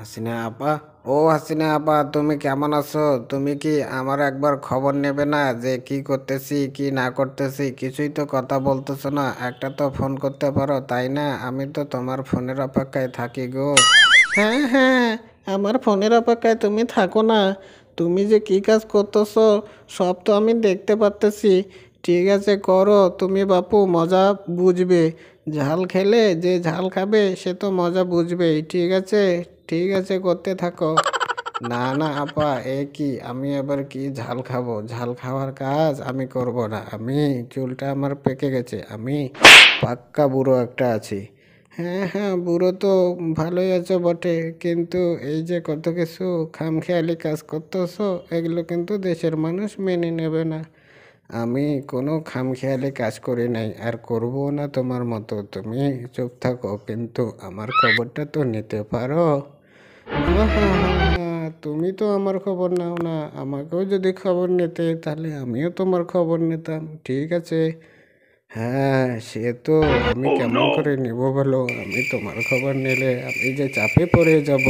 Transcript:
হাসিনা আপা, ও হাসিনা আপা, তুমি কেমন আছো? তুমি কি আমার একবার খবর নেবে না যে কি করতেছি কি না করতেছি? কিছুই তো কথা বলতেছো না। একটা তো ফোন করতে পারো, তাই না? আমি তো তোমার ফোনের অপেক্ষায় থাকি গো। হ্যাঁ হ্যাঁ, আমার ফোনের অপেক্ষায় তুমি থাকো না। তুমি যে কি কাজ করতেছো সব তো আমি দেখতে পারতেছি। ঠিক আছে, করো তুমি বাপু, মজা বুঝবে। ঝাল খেলে যে ঝাল খাবে সে তো মজা বুঝবেই। ঠিক আছে, ঠিক আছে, করতে থাকো। না না আপা, এ কি, আমি আবার কি ঝাল খাবো? ঝাল খাওয়ার কাজ আমি করব না। আমি, চুলটা আমার পেকে গেছে, আমি পাক্কা বুড়ো একটা আছি। হ্যাঁ হ্যাঁ, বুড়ো তো ভালোই আছে বটে, কিন্তু এই যে কত কিছু খামখেয়ালি কাজ করতেছো, এগুলো কিন্তু দেশের মানুষ মেনে নেবে না। আমি কোনো খামখেয়ালি কাজ করি নাই, আর করবো না তোমার মতো। তুমি চুপ থাকো, কিন্তু আমার খবরটা তো নিতে পারো। হ্যাঁ হ্যাঁ হ্যাঁ হ্যাঁ, তুমি তো আমার খবর নাও না। আমাকেও যদি খবর নিতে, তাহলে আমিও তোমার খবর নিতাম। ঠিক আছে। হ্যাঁ, সে তো আমি কেমন করে নিব বলো? আমি তোমার খবর নিলে আমি যে চাপে পড়ে যাব।